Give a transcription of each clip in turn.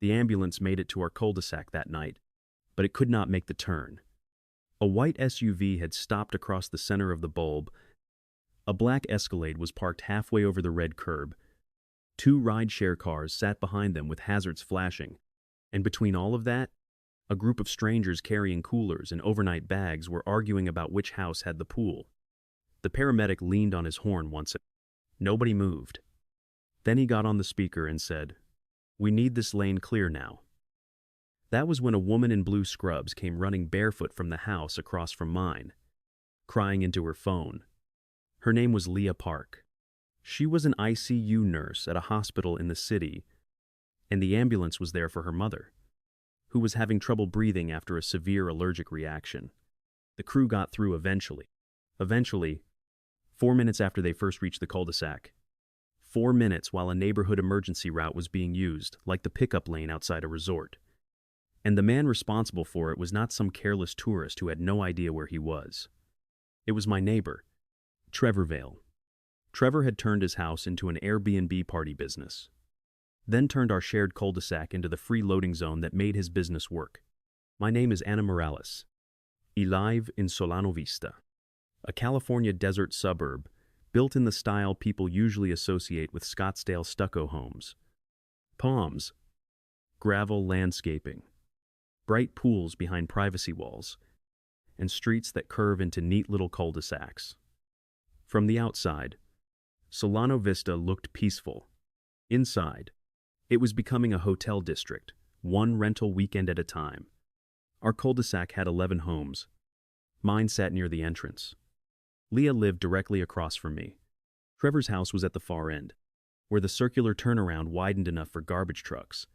The ambulance made it to our cul-de-sac that night, but it could not make the turn. A white SUV had stopped across the center of the bulb. A black Escalade was parked halfway over the red curb. Two ride-share cars sat behind them with hazards flashing, and between all of that, a group of strangers carrying coolers and overnight bags were arguing about which house had the pool. The paramedic leaned on his horn once. Nobody moved. Then he got on the speaker and said, "We need this lane clear now." That was when a woman in blue scrubs came running barefoot from the house across from mine, crying into her phone. Her name was Leah Park. She was an ICU nurse at a hospital in the city, and the ambulance was there for her mother, who was having trouble breathing after a severe allergic reaction. The crew got through eventually. 4 minutes after they first reached the cul-de-sac. 4 minutes while a neighborhood emergency route was being used, like the pickup lane outside a resort. And the man responsible for it was not some careless tourist who had no idea where he was. It was my neighbor, Trevor Vale. Trevor had turned his house into an Airbnb party business, then turned our shared cul-de-sac into the free loading zone that made his business work. My name is Anna Morales. I live in Solano Vista, a California desert suburb built in the style people usually associate with Scottsdale stucco homes. Palms, gravel landscaping, bright pools behind privacy walls, and streets that curve into neat little cul-de-sacs. From the outside, Solano Vista looked peaceful. Inside, it was becoming a hotel district, one rental weekend at a time. Our cul-de-sac had 11 homes. Mine sat near the entrance. Leah lived directly across from me. Trevor's house was at the far end, where the circular turnaround widened enough for garbage trucks,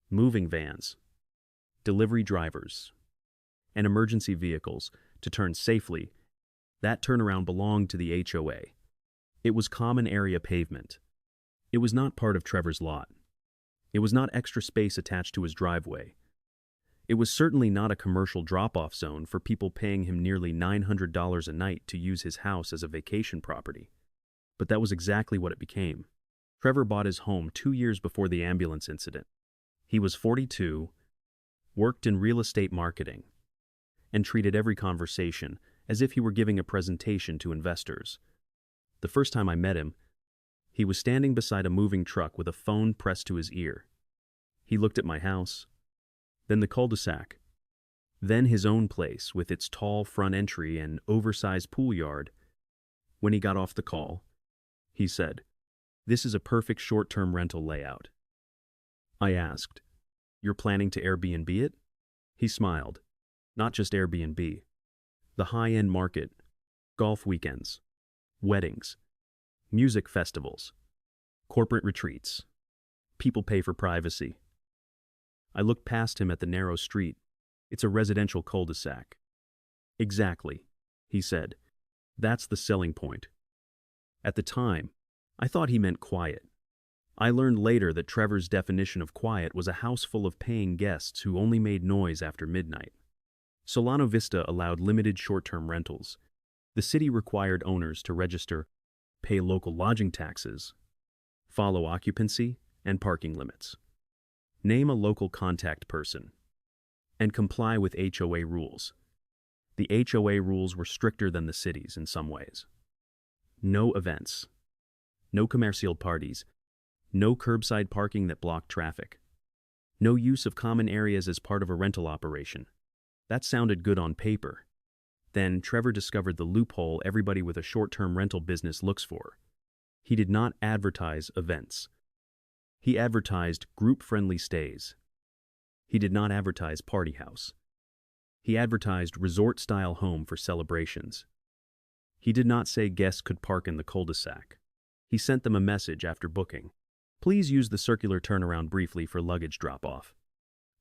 moving vans, delivery drivers, and emergency vehicles to turn safely. That turnaround belonged to the HOA. It was common area pavement. It was not part of Trevor's lot. It was not extra space attached to his driveway. It was certainly not a commercial drop-off zone for people paying him nearly $900 a night to use his house as a vacation property. But that was exactly what it became. Trevor bought his home 2 years before the ambulance incident. He was 42, worked in real estate marketing, and treated every conversation as if he were giving a presentation to investors. The first time I met him, he was standing beside a moving truck with a phone pressed to his ear. He looked at my house, then the cul-de-sac, then his own place with its tall front entry and oversized pool yard. When he got off the call, he said, "This is a perfect short-term rental layout." I asked, "You're planning to Airbnb it?" He smiled. "Not just Airbnb. The high-end market, golf weekends, weddings, music festivals, corporate retreats. People pay for privacy." I looked past him at the narrow street. "It's a residential cul-de-sac." "Exactly," he said. "That's the selling point." At the time, I thought he meant quiet. I learned later that Trevor's definition of quiet was a house full of paying guests who only made noise after midnight. Solano Vista allowed limited short-term rentals. The city required owners to register, pay local lodging taxes, follow occupancy and parking limits, name a local contact person, and comply with HOA rules. The HOA rules were stricter than the city's in some ways. No events, no commercial parties, no curbside parking that blocked traffic, no use of common areas as part of a rental operation. That sounded good on paper. Then Trevor discovered the loophole everybody with a short-term rental business looks for. He did not advertise events. He advertised group-friendly stays. He did not advertise party house. He advertised resort-style home for celebrations. He did not say guests could park in the cul-de-sac. He sent them a message after booking. "Please use the circular turnaround briefly for luggage drop-off.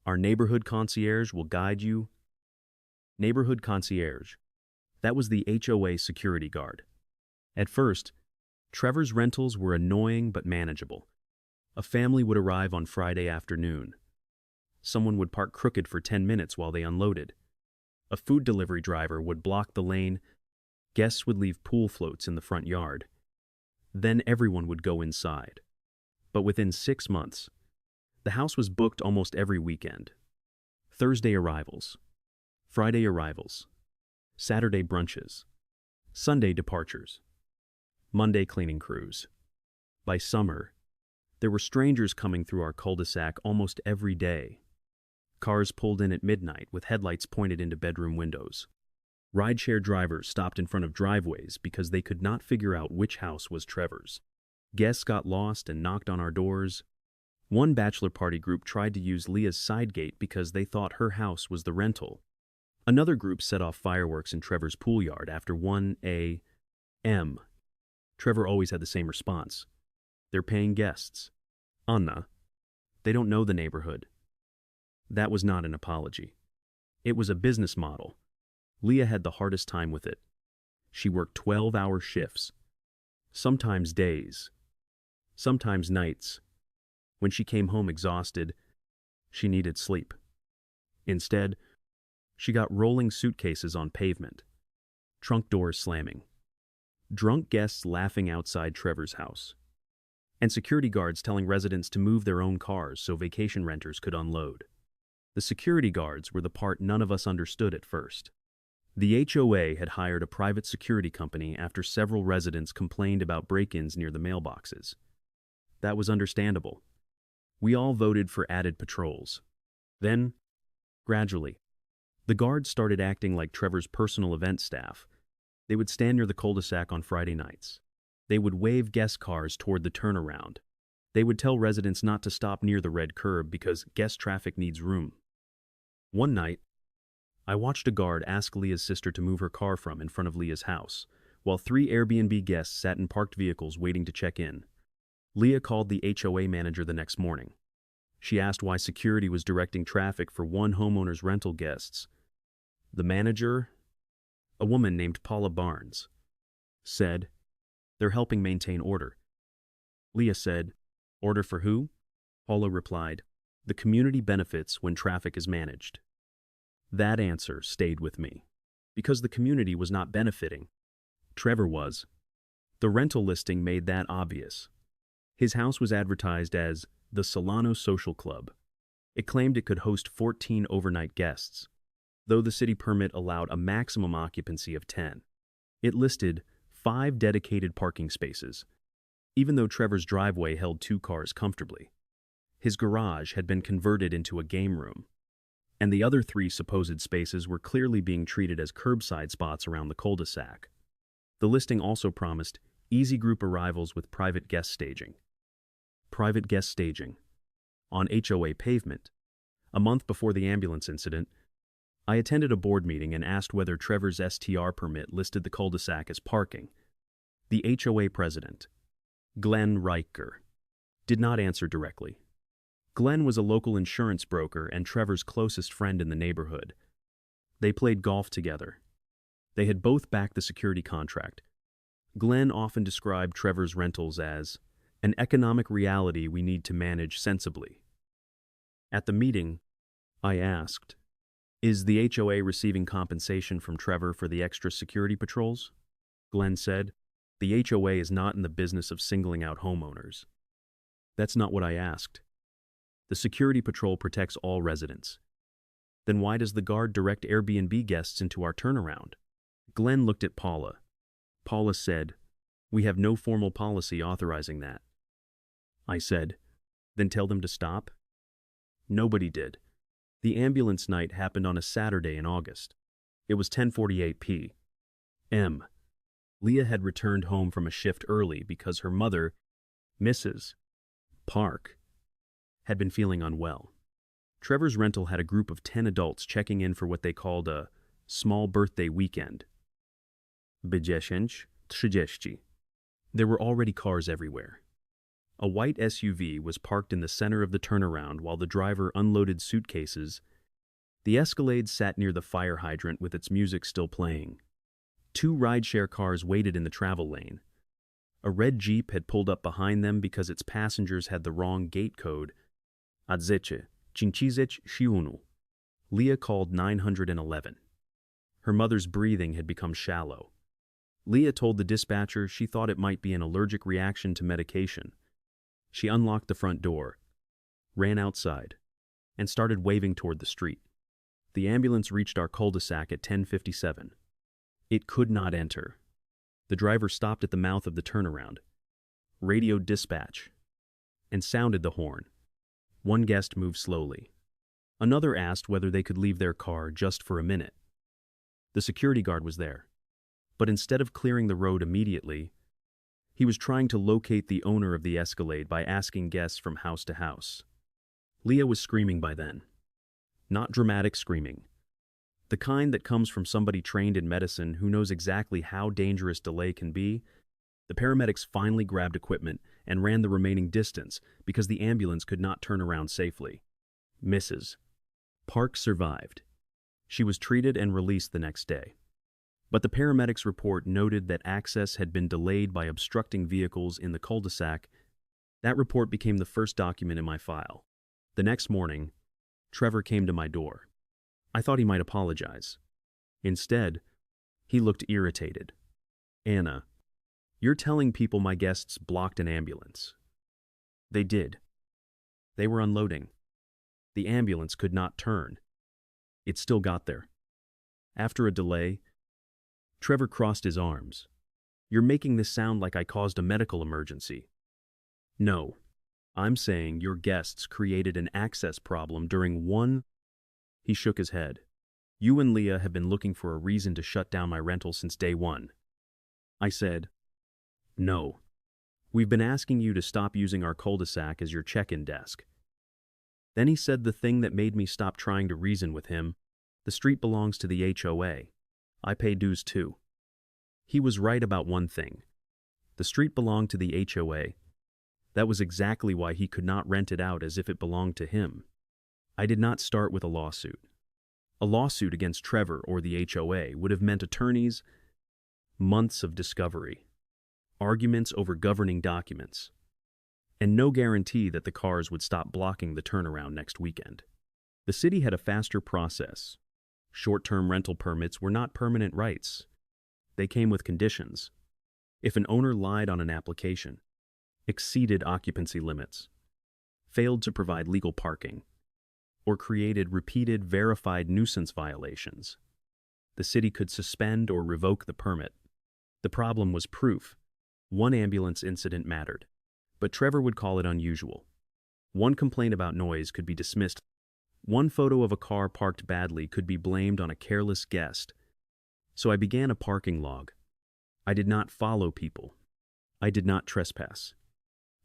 Our neighborhood concierge will guide you." Neighborhood concierge. That was the HOA security guard. At first, Trevor's rentals were annoying but manageable. A family would arrive on Friday afternoon. Someone would park crooked for 10 minutes while they unloaded. A food delivery driver would block the lane. Guests would leave pool floats in the front yard. Then everyone would go inside. But within 6 months, The house was booked almost every weekend. Thursday arrivals, Friday arrivals, Saturday brunches, Sunday departures, Monday cleaning crews. By summer, there were strangers coming through our cul-de-sac almost every day. Cars pulled in at midnight with headlights pointed into bedroom windows. Rideshare drivers stopped in front of driveways because they could not figure out which house was Trevor's. Guests got lost and knocked on our doors. One bachelor party group tried to use Leah's side gate because they thought her house was the rental. Another group set off fireworks in Trevor's pool yard after 1 a.m. Trevor always had the same response. They're paying guests. Anna. They don't know the neighborhood. That was not an apology. It was a business model. Leah had the hardest time with it. She worked 12-hour shifts, sometimes days, sometimes nights. When she came home exhausted, she needed sleep. Instead, she got rolling suitcases on pavement, trunk doors slamming, drunk guests laughing outside Trevor's house, and security guards telling residents to move their own cars so vacation renters could unload. The security guards were the part none of us understood at first. The HOA had hired a private security company after several residents complained about break-ins near the mailboxes. That was understandable. We all voted for added patrols. Then, gradually, the guards started acting like Trevor's personal event staff. They would stand near the cul-de-sac on Friday nights. They would wave guest cars toward the turnaround. They would tell residents not to stop near the red curb because guest traffic needs room. One night, I watched a guard ask Leah's sister to move her car from in front of Leah's house, while 3 Airbnb guests sat in parked vehicles waiting to check in. Leah called the HOA manager the next morning. She asked why security was directing traffic for one homeowner's rental guests. The manager, a woman named Paula Barnes, said, "They're helping maintain order." Leah said, "Order for who?" Paula replied, "The community benefits when traffic is managed." That answer stayed with me, because the community was not benefiting. Trevor was. The rental listing made that obvious. His house was advertised as the Solano Social Club. It claimed it could host 14 overnight guests, though the city permit allowed a maximum occupancy of 10. It listed 5 dedicated parking spaces, even though Trevor's driveway held 2 cars comfortably. His garage had been converted into a game room, and the other 3 supposed spaces were clearly being treated as curbside spots around the cul-de-sac. The listing also promised easy group arrivals with private guest staging. Private guest staging. On HOA pavement. A month before the ambulance incident, I attended a board meeting and asked whether Trevor's STR permit listed the cul-de-sac as parking. The HOA president, Glenn Riker, did not answer directly. Glenn was a local insurance broker and Trevor's closest friend in the neighborhood. They played golf together. They had both backed the security contract. Glenn often described Trevor's rentals as an economic reality we need to manage sensibly. At the meeting, I asked, "Is the HOA receiving compensation from Trevor for the extra security patrols?" Glenn said, "The HOA is not in the business of singling out homeowners." That's not what I asked. The security patrol protects all residents. Then why does the guard direct Airbnb guests into our turnaround? Glenn looked at Paula. Paula said, "We have no formal policy authorizing that." I said, "Then tell them to stop." Nobody did. The ambulance night happened on a Saturday in August. It was 10:48 p.m. Leah had returned home from a shift early because her mother, Mrs. Park, had been feeling unwell. Trevor's rental had a group of 10 adults checking in for what they called a small birthday weekend. 30. There were already cars everywhere. A white SUV was parked in the center of the turnaround while the driver unloaded suitcases. The Escalade sat near the fire hydrant with its music still playing. 2 rideshare cars waited in the travel lane. A red Jeep had pulled up behind them because its passengers had the wrong gate code. Adzece, Cincisec și unu. Leah called 911. Her mother's breathing had become shallow. Leah told the dispatcher she thought it might be an allergic reaction to medication. She unlocked the front door. ran outside, and started waving toward the street. The ambulance reached our cul-de-sac at 10:57. It could not enter. The driver stopped at the mouth of the turnaround, radioed dispatch, and sounded the horn. One guest moved slowly. Another asked whether they could leave their car just for a minute. The security guard was there, but instead of clearing the road immediately, he was trying to locate the owner of the Escalade by asking guests from house to house. Leah was screaming by then. Not dramatic screaming. The kind that comes from somebody trained in medicine who knows exactly how dangerous delay can be. The paramedics finally grabbed equipment and ran the remaining distance because the ambulance could not turn around safely. Mrs. Park survived. She was treated and released the next day. But the paramedics' report noted that access had been delayed by obstructing vehicles in the cul-de-sac. That report became the first document in my file. The next morning, Trevor came to my door. I thought he might apologize. Instead, he looked irritated. "Anna, you're telling people my guests blocked an ambulance." They did. They were unloading. The ambulance could not turn. It still got there. After a delay, Trevor crossed his arms. "You're making this sound like I caused a medical emergency." "No, I'm saying your guests created an access problem during one..." He shook his head. "You and Leah have been looking for a reason to shut down my rental since day one." I said, "No. We've been asking you to stop using our cul-de-sac as your check-in desk." Then he said the thing that made me stop trying to reason with him. "The street belongs to the HOA. I pay dues too." He was right about one thing. The street belonged to the HOA. That was exactly why he could not rent it out as if it belonged to him. I did not start with a lawsuit. A lawsuit against Trevor or the HOA would have meant attorneys, months of discovery, arguments over governing documents, and no guarantee that the cars would stop blocking the turnaround next weekend. The city had a faster process. Short-term rental permits were not permanent rights. They came with conditions. If an owner lied on an application, exceeded occupancy limits, failed to provide legal parking, or created repeated verified nuisance violations, the city could suspend or revoke the permit. The problem was proof. One ambulance incident mattered, but Trevor would call it unusual. One complaint about noise could be dismissed. One photo of a car parked badly could be blamed on a careless guest. So I began a parking log. I did not follow people. I did not trespass.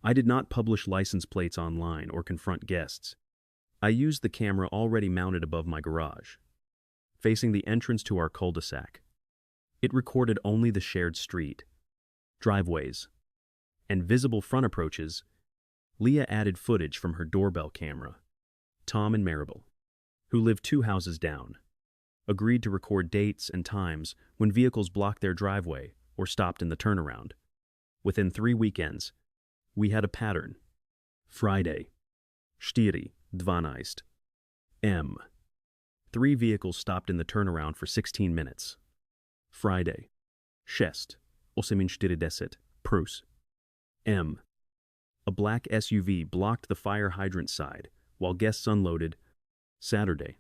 I did not publish license plates online or confront guests. I used the camera already mounted above my garage, facing the entrance to our cul-de-sac. It recorded only the shared street, driveways, and visible front approaches. Leah added footage from her doorbell camera. Tom and Maribel, who lived 2 houses down, agreed to record dates and times when vehicles blocked their driveway or stopped in the turnaround. Within 3 weekends, we had a pattern. Friday, 4:12 M. 3 vehicles stopped in the turnaround for 16 minutes. Friday, 6:40 Prus. M. A black SUV blocked the fire hydrant side while guests unloaded. Saturday,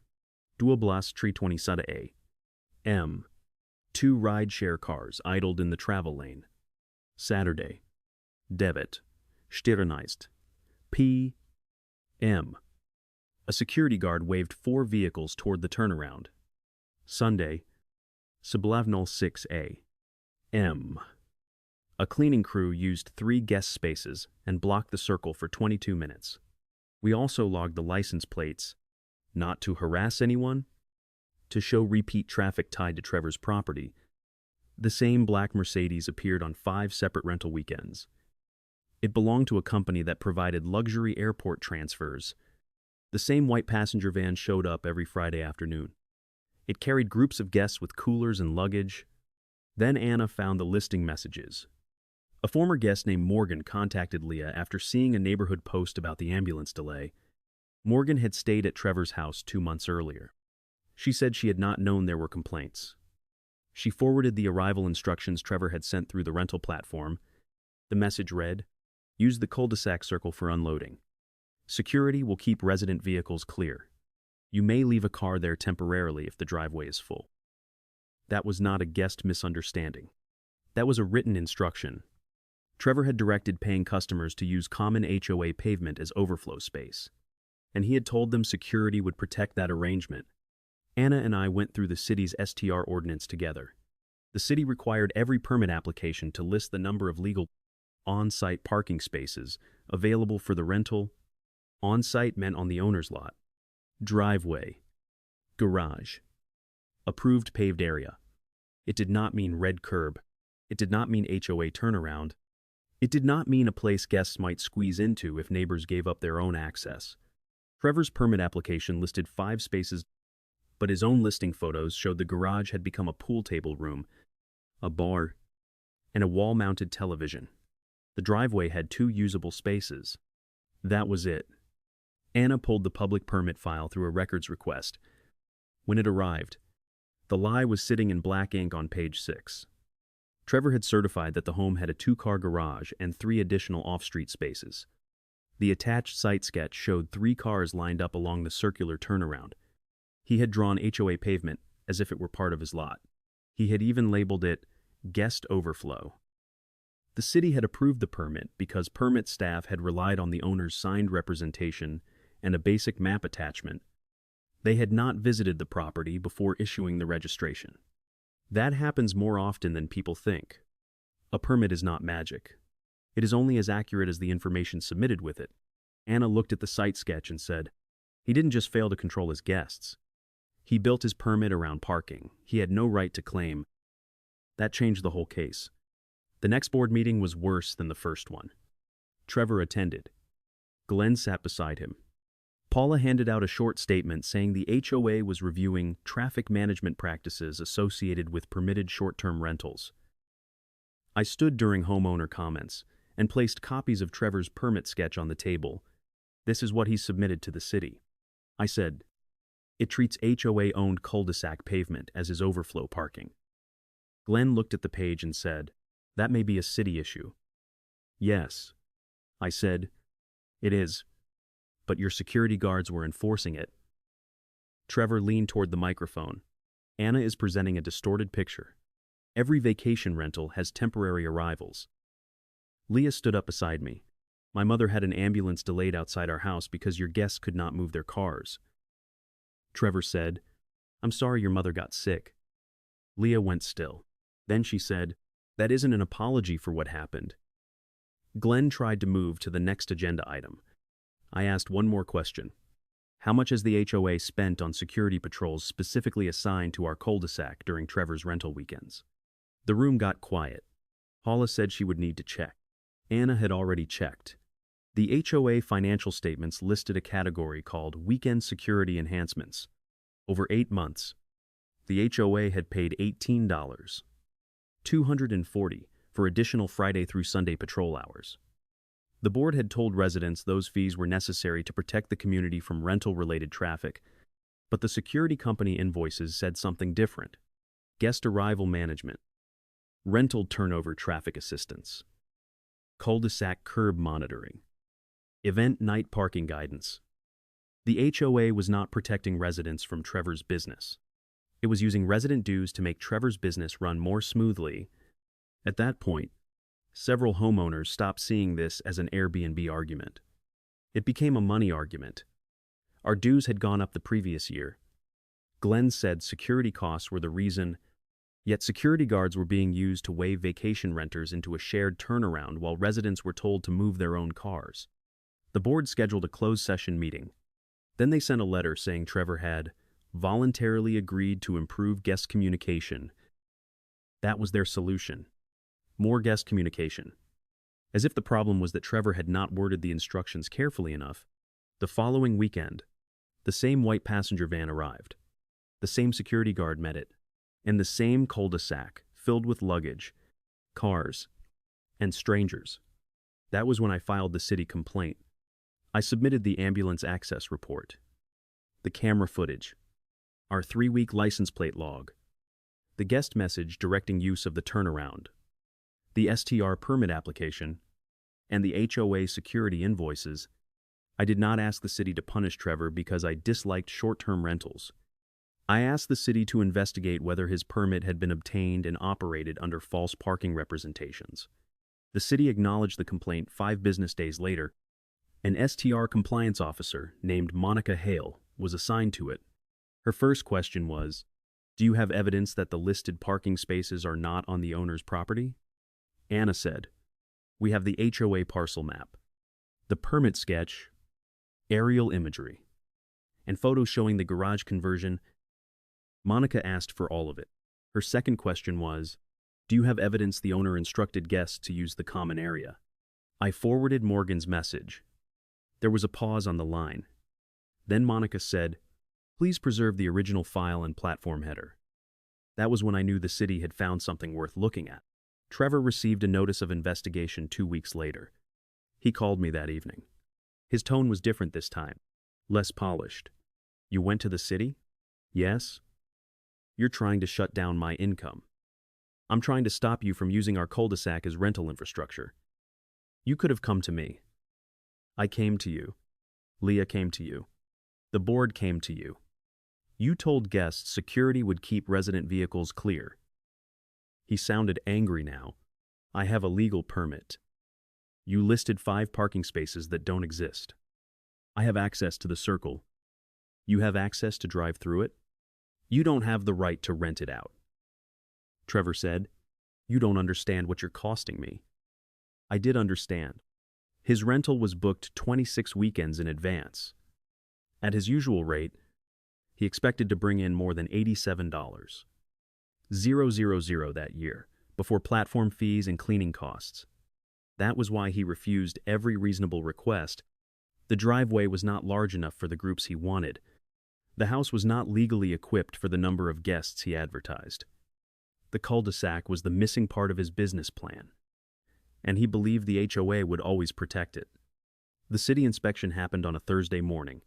12:20 M. 2 ride-share cars idled in the travel lane. Saturday, 9:14 P.M. A security guard waved 4 vehicles toward the turnaround. Sunday, 6:06 A.M. A cleaning crew used 3 guest spaces and blocked the circle for 22 minutes. We also logged the license plates, not to harass anyone, to show repeat traffic tied to Trevor's property. The same black Mercedes appeared on 5 separate rental weekends. It belonged to a company that provided luxury airport transfers. The same white passenger van showed up every Friday afternoon. It carried groups of guests with coolers and luggage. Then Anna found the listing messages. A former guest named Morgan contacted Leah after seeing a neighborhood post about the ambulance delay. Morgan had stayed at Trevor's house 2 months earlier. She said she had not known there were complaints. She forwarded the arrival instructions Trevor had sent through the rental platform. The message read, "Use the cul-de-sac circle for unloading. Security will keep resident vehicles clear. You may leave a car there temporarily if the driveway is full. That was not a guest misunderstanding. That was a written instruction. Trevor had directed paying customers to use common HOA pavement as overflow space, and he had told them security would protect that arrangement. Anna and I went through the city's STR ordinance together. The city required every permit application to list the number of legal on-site parking spaces available for the rental. On-site meant on the owner's lot. Driveway. Garage. Approved paved area. It did not mean red curb. It did not mean HOA turnaround. It did not mean a place guests might squeeze into if neighbors gave up their own access. Trevor's permit application listed 5 spaces, but his own listing photos showed the garage had become a pool table room, a bar, and a wall-mounted television. The driveway had 2 usable spaces. That was it. Anna pulled the public permit file through a records request. When it arrived, the lie was sitting in black ink on page 6. Trevor had certified that the home had a 2-car garage and 3 additional off-street spaces. The attached site sketch showed 3 cars lined up along the circular turnaround. He had drawn HOA pavement as if it were part of his lot. He had even labeled it guest overflow. The city had approved the permit because permit staff had relied on the owner's signed representation and a basic map attachment. They had not visited the property before issuing the registration. That happens more often than people think. A permit is not magic. It is only as accurate as the information submitted with it. Anna looked at the site sketch and said, he didn't just fail to control his guests. He built his permit around parking. He had no right to claim. That changed the whole case. The next board meeting was worse than the first one. Trevor attended. Glenn sat beside him. Paula handed out a short statement saying the HOA was reviewing traffic management practices associated with permitted short-term rentals. I stood during homeowner comments and placed copies of Trevor's permit sketch on the table. This is what he submitted to the city. I said, it treats HOA-owned cul-de-sac pavement as his overflow parking. Glenn looked at the page and said, that may be a city issue. Yes. I said, it is. But your security guards were enforcing it. Trevor leaned toward the microphone. Anna is presenting a distorted picture. Every vacation rental has temporary arrivals. Leah stood up beside me. My mother had an ambulance delayed outside our house because your guests could not move their cars. Trevor said, I'm sorry your mother got sick. Leah went still. Then she said, that isn't an apology for what happened. Glenn tried to move to the next agenda item. I asked one more question. How much has the HOA spent on security patrols specifically assigned to our cul-de-sac during Trevor's rental weekends? The room got quiet. Paula said she would need to check. Anna had already checked. The HOA financial statements listed a category called Weekend Security Enhancements. Over 8 months, the HOA had paid $18, $240 for additional Friday through Sunday patrol hours. The board had told residents those fees were necessary to protect the community from rental-related traffic, but the security company invoices said something different. Guest arrival management, rental turnover traffic assistance, cul-de-sac curb monitoring, event night parking guidance. The HOA was not protecting residents from Trevor's business. It was using resident dues to make Trevor's business run more smoothly. At that point, several homeowners stopped seeing this as an Airbnb argument. It became a money argument. Our dues had gone up the previous year. Glenn said security costs were the reason, yet security guards were being used to wave vacation renters into a shared turnaround while residents were told to move their own cars. The board scheduled a closed session meeting. Then they sent a letter saying Trevor had voluntarily agreed to improve guest communication. That was their solution. More guest communication. As if the problem was that Trevor had not worded the instructions carefully enough, the following weekend, the same white passenger van arrived. The same security guard met it, and the same cul-de-sac filled with luggage, cars, and strangers. That was when I filed the city complaint. I submitted the ambulance access report, the camera footage, our 3-week license plate log, the guest message directing use of the turnaround, the STR permit application, and the HOA security invoices. I did not ask the city to punish Trevor because I disliked short-term rentals. I asked the city to investigate whether his permit had been obtained and operated under false parking representations. The city acknowledged the complaint 5 business days later. An STR compliance officer named Monica Hale was assigned to it. Her first question was, "Do you have evidence that the listed parking spaces are not on the owner's property?" Anna said, "We have the HOA parcel map, the permit sketch, aerial imagery, and photos showing the garage conversion." Monica asked for all of it. Her second question was, "Do you have evidence the owner instructed guests to use the common area?" I forwarded Morgan's message. There was a pause on the line. Then Monica said, "Please preserve the original file and platform header." That was when I knew the city had found something worth looking at. Trevor received a notice of investigation 2 weeks later. He called me that evening. His tone was different this time, less polished. "You went to the city?" "Yes." "You're trying to shut down my income. I'm trying to stop you from using our cul-de-sac as rental infrastructure. You could have come to me. I came to you. Leah came to you. The board came to you. You told guests security would keep resident vehicles clear." He sounded angry now. "I have a legal permit. You listed 5 parking spaces that don't exist. I have access to the circle. You have access to drive through it. You don't have the right to rent it out." Trevor said, "You don't understand what you're costing me." I did understand. His rental was booked 26 weekends in advance. At his usual rate, he expected to bring in more than $87,000 that year, before platform fees and cleaning costs. That was why he refused every reasonable request. The driveway was not large enough for the groups he wanted. The house was not legally equipped for the number of guests he advertised. The cul-de-sac was the missing part of his business plan, and he believed the HOA would always protect it. The city inspection happened on a Thursday morning.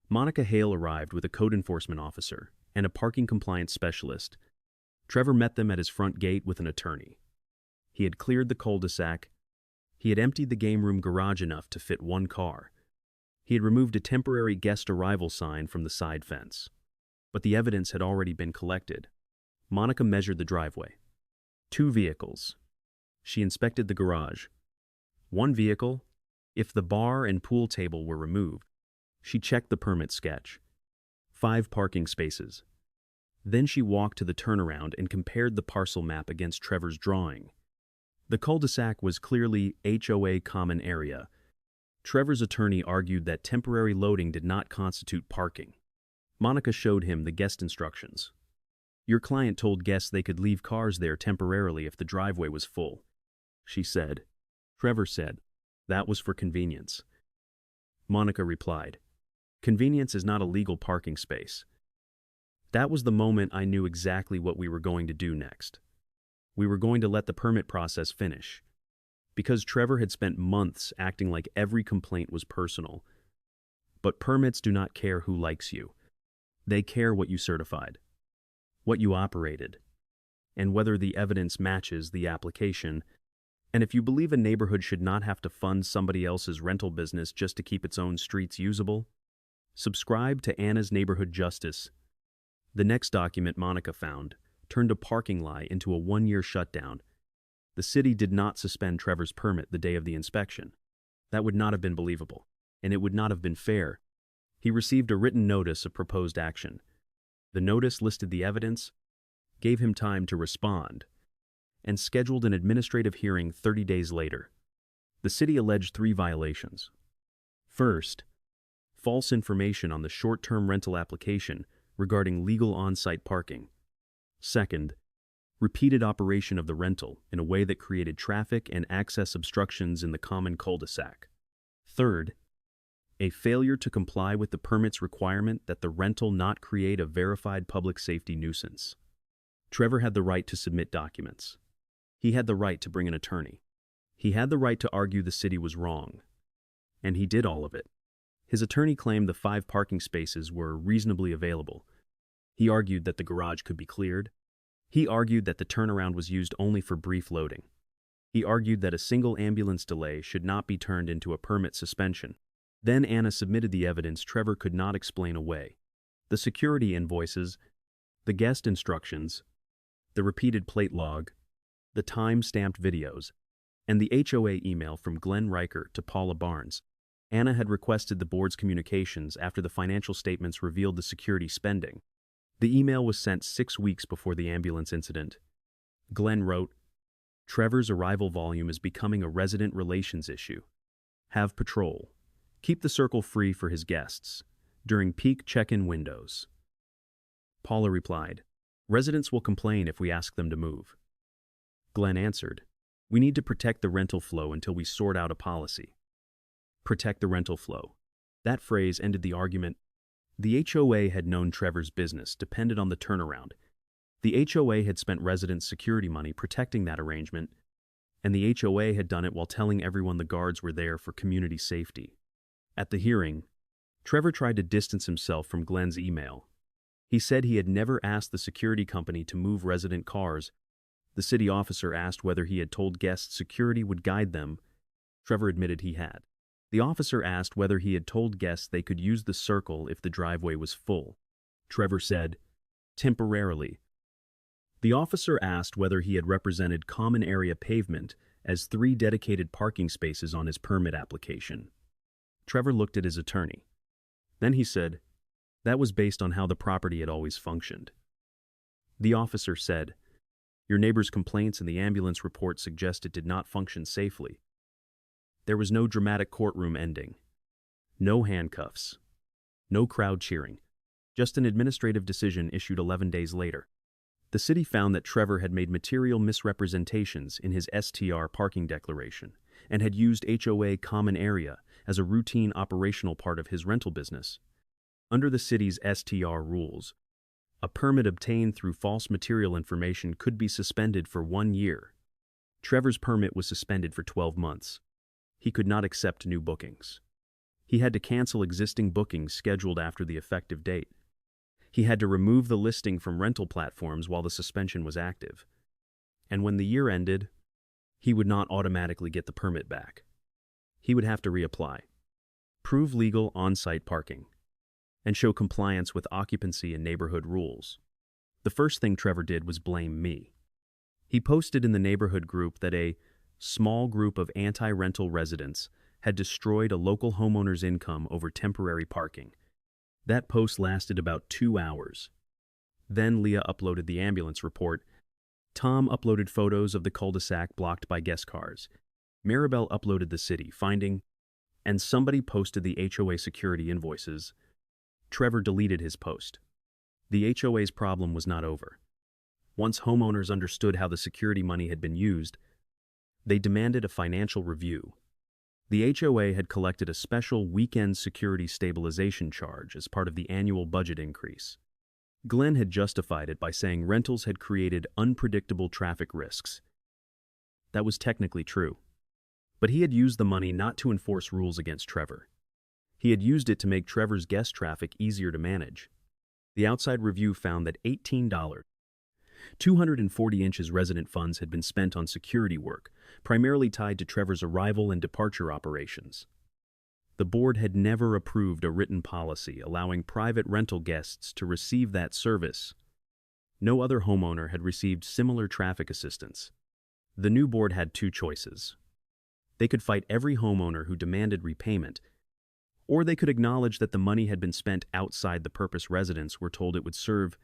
Monica Hale arrived with a code enforcement officer and a parking compliance specialist. Trevor met them at his front gate with an attorney. He had cleared the cul-de-sac. He had emptied the game room garage enough to fit 1 car. He had removed a temporary guest arrival sign from the side fence. But the evidence had already been collected. Monica measured the driveway. 2 vehicles. She inspected the garage. 1 vehicle, if the bar and pool table were removed. She checked the permit sketch. 5 parking spaces. Then she walked to the turnaround and compared the parcel map against Trevor's drawing. The cul-de-sac was clearly HOA common area. Trevor's attorney argued that temporary loading did not constitute parking. Monica showed him the guest instructions. "Your client told guests they could leave cars there temporarily if the driveway was full," she said. Trevor said, "That was for convenience." Monica replied, "Convenience is not a legal parking space." That was the moment I knew exactly what we were going to do next. We were going to let the permit process finish. Because Trevor had spent months acting like every complaint was personal. But permits do not care who likes you. They care what you certified, what you operated, and whether the evidence matches the application. And if you believe a neighborhood should not have to fund somebody else's rental business just to keep its own streets usable, subscribe to Anna's Neighborhood Justice. The next document Monica found turned a parking lie into a 1-year shutdown. The city did not suspend Trevor's permit the day of the inspection. That would not have been believable, and it would not have been fair. He received a written notice of proposed action. The notice listed the evidence, gave him time to respond, and scheduled an administrative hearing 30 days later. The city alleged 3 violations. First, false information on the short-term rental application regarding legal on-site parking. Second, repeated operation of the rental in a way that created traffic and access obstructions in the common cul-de-sac. Third, a failure to comply with the permit's requirement that the rental not create a verified public safety nuisance. Trevor had the right to submit documents. He had the right to bring an attorney. He had the right to argue the city was wrong. And he did all of it. His attorney claimed the 5 parking spaces were reasonably available. He argued that the garage could be cleared. He argued that the turnaround was used only for brief loading. He argued that a single ambulance delay should not be turned into a permit suspension. Then Anna submitted the evidence Trevor could not explain away: the security invoices, the guest instructions, the repeated plate log, the time-stamped videos, and the HOA email from Glenn Riker to Paula Barnes. Anna had requested the board's communications after the financial statements revealed the security spending. The email was sent 6 weeks before the ambulance incident. Glenn wrote, "Trevor's arrival volume is becoming a resident relations issue. Have patrol. Keep the circle free for his guests during peak check-in windows." Paula replied, "Residents will complain if we ask them to move." Glenn answered, "We need to protect the rental flow until we sort out a policy." Protect the rental flow. That phrase ended the argument. The HOA had known Trevor's business depended on the turnaround. The HOA had spent residents' security money protecting that arrangement, and the HOA had done it while telling everyone the guards were there for community safety. At the hearing, Trevor tried to distance himself from Glenn's email. He said he had never asked the security company to move resident cars. The city officer asked whether he had told guests security would guide them. Trevor admitted he had. The officer asked whether he had told guests they could use the circle if the driveway was full. Trevor said, "Temporarily." The officer asked whether he had represented common area pavement as 3 dedicated parking spaces on his permit application. Trevor looked at his attorney. Then he said, "That was based on how the property had always functioned." The officer said, "Your neighbor's complaints and the ambulance report suggest it did not function safely." There was no dramatic courtroom ending. No handcuffs. No crowd cheering. Just an administrative decision issued 11 days later. The city found that Trevor had made material misrepresentations in his STR parking declaration and had used HOA common area as a routine operational part of his rental business. Under the city's STR rules, a permit obtained through false material information could be suspended for 1 year. Trevor's permit was suspended for 12 months. He could not accept new bookings. He had to cancel existing bookings scheduled after the effective date. He had to remove the listing from rental platforms while the suspension was active. And when the year ended, he would not automatically get the permit back. He would have to reapply, prove legal on-site parking, and show compliance with occupancy and neighborhood rules. The first thing Trevor did was blame me. He posted in the neighborhood group that a small group of anti-rental residents had destroyed a local homeowner's income over temporary parking. That post lasted about 2 hours. Then Leah uploaded the ambulance report. Tom uploaded photos of the cul-de-sac blocked by guest cars. Maribel uploaded the city finding, and somebody posted the HOA security invoices. Trevor deleted his post. The HOA's problem was not over. Once homeowners understood how the security money had been used, they demanded a financial review. The HOA had collected a special weekend security stabilization charge as part of the annual budget increase. Glenn had justified it by saying rentals had created unpredictable traffic risks. That was technically true. But he had used the money not to enforce rules against Trevor. He had used it to make Trevor's guest traffic easier to manage. The outside review found that $18, 240 inches resident funds had been spent on security work, primarily tied to Trevor's arrival and departure operations. The board had never approved a written policy allowing private rental guests to receive that service. No other homeowner had received similar traffic assistance. The new board had 2 choices. They could fight every homeowner who demanded repayment, or they could acknowledge that the money had been spent outside the purpose residents were told it would serve.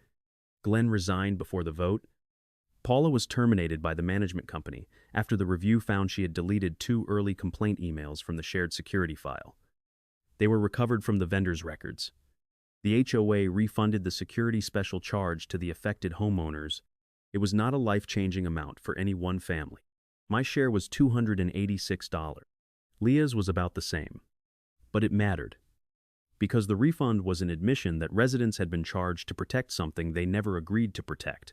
Glenn resigned before the vote. Paula was terminated by the management company after the review found she had deleted 2 early complaint emails from the shared security file. They were recovered from the vendor's records. The HOA refunded the security special charge to the affected homeowners. It was not a life-changing amount for any one family. My share was $286. Leah's was about the same. But it mattered, because the refund was an admission that residents had been charged to protect something they never agreed to protect.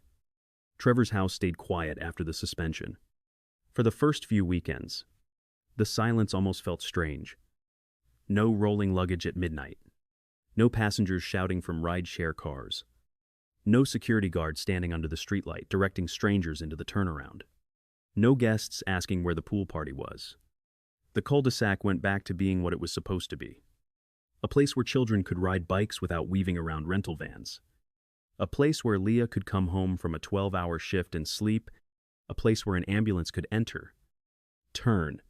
Trevor's house stayed quiet after the suspension. For the first few weekends, the silence almost felt strange. No rolling luggage at midnight. No passengers shouting from ride-share cars. No security guard standing under the streetlight directing strangers into the turnaround. No guests asking where the pool party was. The cul-de-sac went back to being what it was supposed to be: A place where children could ride bikes without weaving around rental vans. A place where Leah could come home from a 12-hour shift and sleep. A place where an ambulance could enter, turn,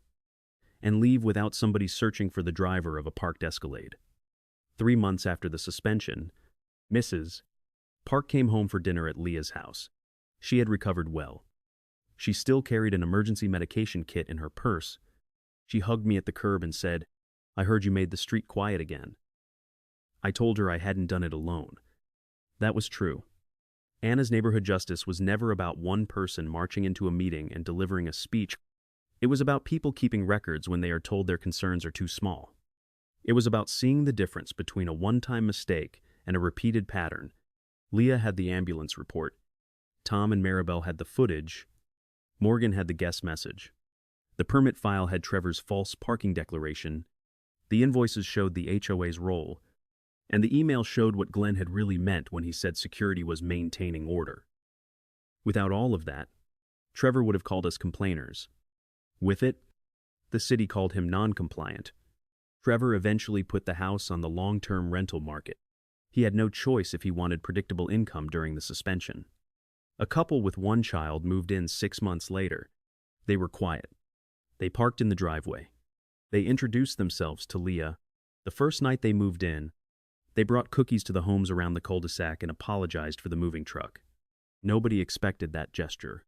and leave without somebody searching for the driver of a parked Escalade. 3 months after the suspension, Mrs. Park came home for dinner at Leah's house. She had recovered well. She still carried an emergency medication kit in her purse. She hugged me at the curb and said, "I heard you made the street quiet again." I told her I hadn't done it alone. That was true. Anna's neighborhood justice was never about one person marching into a meeting and delivering a speech. It was about people keeping records when they are told their concerns are too small. It was about seeing the difference between a one-time mistake and a repeated pattern. Leah had the ambulance report. Tom and Maribel had the footage. Morgan had the guest message. The permit file had Trevor's false parking declaration. The invoices showed the HOA's role. And the email showed what Glenn had really meant when he said security was maintaining order. Without all of that, Trevor would have called us complainers. With it, the city called him non-compliant. Trevor eventually put the house on the long-term rental market. He had no choice if he wanted predictable income during the suspension. A couple with one child moved in 6 months later. They were quiet. They parked in the driveway. They introduced themselves to Leah. The first night they moved in, they brought cookies to the homes around the cul-de-sac and apologized for the moving truck. Nobody expected that gesture.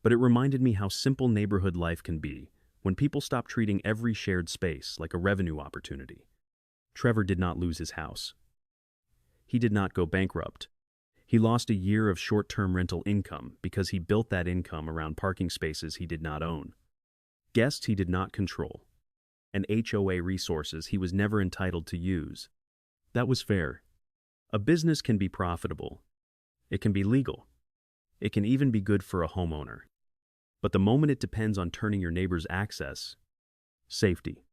But it reminded me how simple neighborhood life can be when people stop treating every shared space like a revenue opportunity. Trevor did not lose his house. He did not go bankrupt. He lost a year of short-term rental income because he built that income around parking spaces he did not own, guests he did not control, and HOA resources he was never entitled to use. That was fair. A business can be profitable. It can be legal. It can even be good for a homeowner. But the moment it depends on turning your neighbor's access, safety,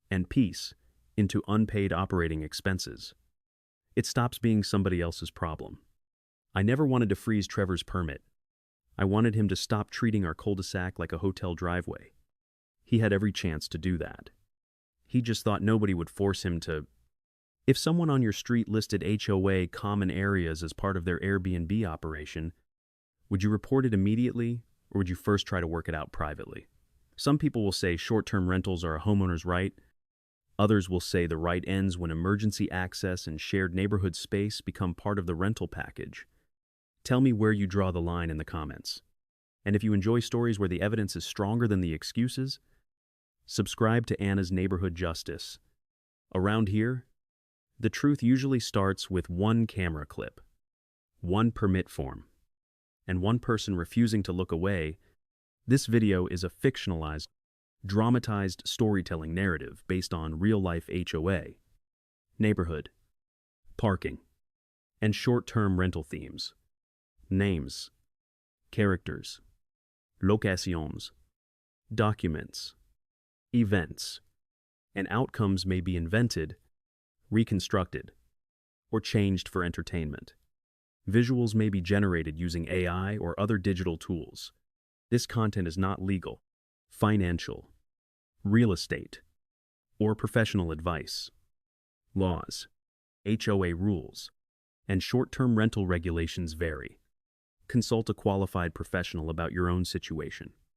and peace into unpaid operating expenses, it stops being somebody else's problem. I never wanted to freeze Trevor's permit. I wanted him to stop treating our cul-de-sac like a hotel driveway. He had every chance to do that. He just thought nobody would force him to. If someone on your street listed HOA common areas as part of their Airbnb operation, would you report it immediately, or would you first try to work it out privately? Some people will say short-term rentals are a homeowner's right. Others will say the right ends when emergency access and shared neighborhood space become part of the rental package. Tell me where you draw the line in the comments. And if you enjoy stories where the evidence is stronger than the excuses, subscribe to Anna's Neighborhood Justice. Around here, the truth usually starts with one camera clip, one permit form, and one person refusing to look away. This video is a fictionalized, dramatized storytelling narrative based on real-life HOA, neighborhood, parking, and short-term rental themes. Names, characters, locations, documents, events, and outcomes may be invented, reconstructed, or changed for entertainment. Visuals may be generated using AI or other digital tools. This content is not legal, financial, real estate, or professional advice. Laws, HOA rules, and short-term rental regulations vary. Consult a qualified professional about your own situation.